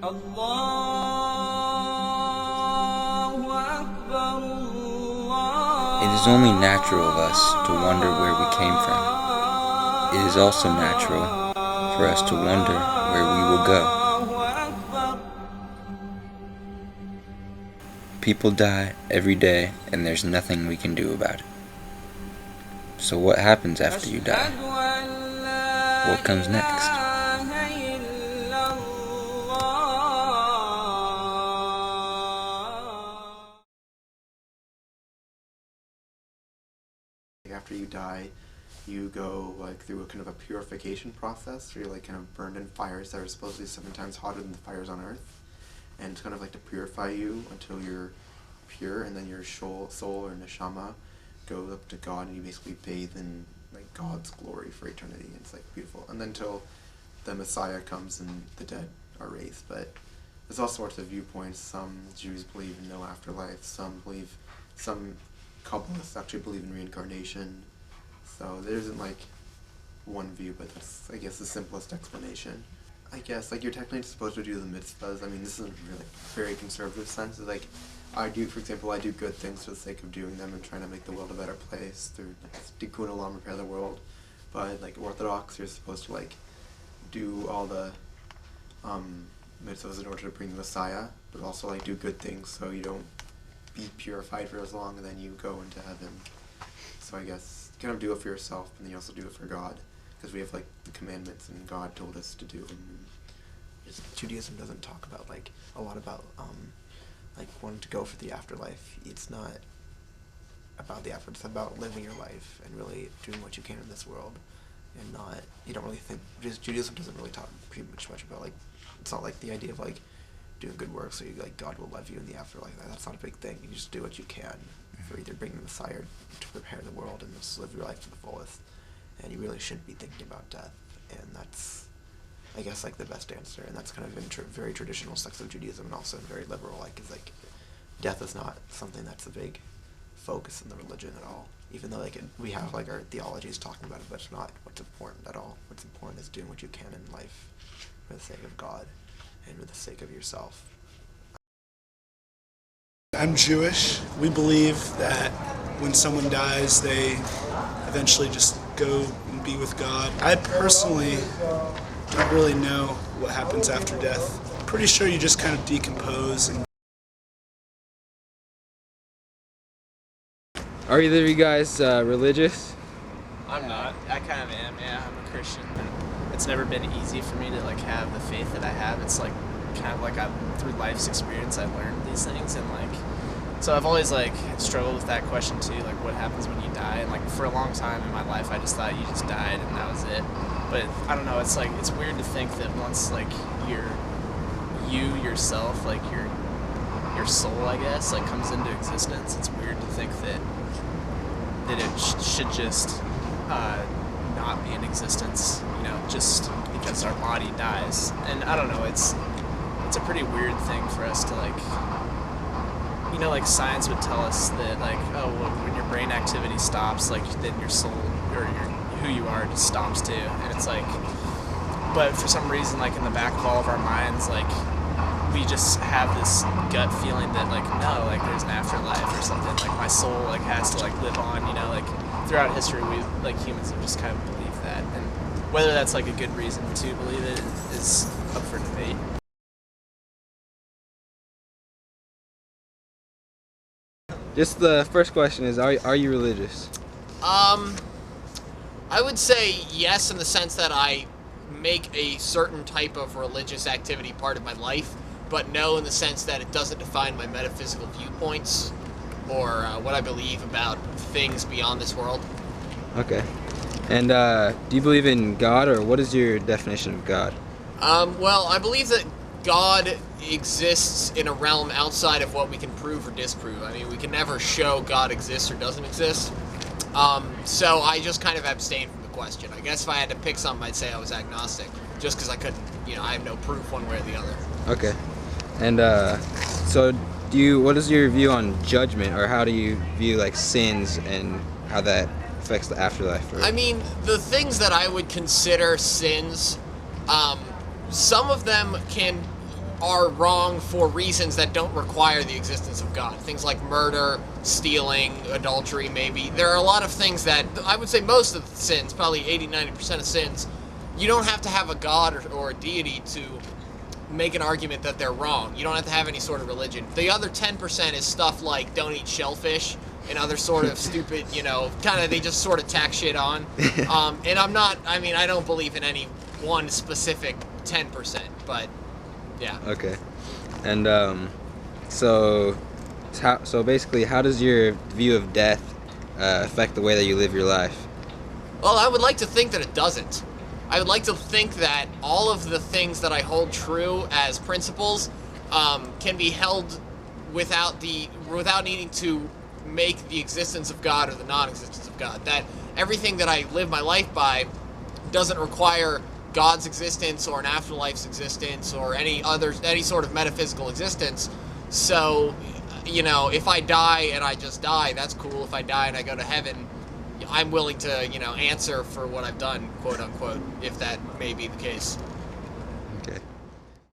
It is only natural of us to wonder where we came from. It is also natural for us to wonder where we will go. People die every day, and there's nothing we can do about it. So what happens after you die? What comes next? After you die, you go like through a kind of a purification process where you're like kind of burned in fires that are supposedly 7 times hotter than the fires on earth, and it's kind of like to purify you until you're pure, and then your soul or neshama goes up to God, and you basically bathe in like God's glory for eternity. It's like beautiful, and then until the Messiah comes and the dead are raised. But there's all sorts of viewpoints. Some Jews believe in no afterlife. Some Kabbalists actually believe in reincarnation. So there isn't like one view, but that's, I guess, the simplest explanation. I guess like you're technically supposed to do the mitzvahs. I mean, this isn't really a very conservative sense. It's like I do good things for the sake of doing them and trying to make the world a better place through tikkun olam, repair the world. But like Orthodox, you're supposed to like do all the mitzvahs in order to bring the Messiah, but also like do good things so you don't be purified for as long and then you go into heaven. So I guess you kind of do it for yourself, and then you also do it for God, because we have like the commandments and God told us to do them. Judaism doesn't talk about like a lot about like wanting to go for the afterlife. It's not about the afterlife. It's about living your life and really doing what you can in this world, and not, you don't really think, Judaism doesn't really talk pretty much about like, it's not like the idea of like doing good work so you like God will love you in the afterlife. That's not a big thing. You just do what you can for either bringing the Messiah to prepare the world and just live your life to the fullest. And you really shouldn't be thinking about death. And that's, I guess, like the best answer. And that's kind of in very traditional sects of Judaism, and also very liberal. Like, is like death is not something that's a big focus in the religion at all. Even though like we have like our theologies talking about it, but it's not what's important at all. What's important is doing what you can in life for the sake of God and for the sake of yourself. I'm Jewish. We believe that when someone dies, they eventually just go and be with God. I personally don't really know what happens after death. Pretty sure you just kind of decompose. Are either of you guys religious? I'm not. I kind of am, yeah. I'm a Christian. It's never been easy for me to like have the faith that I have. It's like kind of like through life's experience I've learned these things, and like so I've always like struggled with that question too, like what happens when you die. And like for a long time in my life I just thought you just died and that was it. But I don't know, it's like it's weird to think that once like yourself, like your soul, I guess, like comes into existence, it's weird to think that it should just not be in existence, you know, just because our body dies. And I don't know, it's a pretty weird thing for us to like, you know, like science would tell us that like, oh, well, when your brain activity stops, like then your soul or who you are just stops too. And it's like, but for some reason, like in the back of all of our minds, like we just have this gut feeling that like, no, like there's an afterlife or something, like my soul like has to like live on, you know, like throughout history we like humans have just kind of believed that, and whether that's like a good reason to believe it is up for debate. Just the first question is, are you religious? I would say yes, in the sense that I make a certain type of religious activity part of my life, but no in the sense that it doesn't define my metaphysical viewpoints or what I believe about things beyond this world. Okay. And do you believe in God, or what is your definition of God? Well, I believe that God exists in a realm outside of what we can prove or disprove. I mean, we can never show God exists or doesn't exist. So I just kind of abstain from the question. I guess if I had to pick something, I'd say I was agnostic, just because I couldn't, you know, I have no proof one way or the other. Okay. And so what is your view on judgment, or how do you view like sins and how that affects the afterlife? I mean, the things that I would consider sins, some of them can are wrong for reasons that don't require the existence of God. Things like murder, stealing, adultery, maybe. There are a lot of things that, I would say most of the sins, probably 80-90% of sins, you don't have to have a God or a deity to make an argument that they're wrong. You don't have to have any sort of religion. The other 10% is stuff like don't eat shellfish and other sort of stupid, kind of they just sort of tack shit on. And I don't believe in any one specific 10%, but yeah. Okay. And so basically, how does your view of death affect the way that you live your life? Well, I would like to think that it doesn't. I would like to think that all of the things that I hold true as principles can be held without needing to make the existence of God or the non-existence of God. That everything that I live my life by doesn't require God's existence or an afterlife's existence or any sort of metaphysical existence. So, if I die and I just die, that's cool. If I die and I go to heaven, I'm willing to, answer for what I've done, quote unquote, if that may be the case.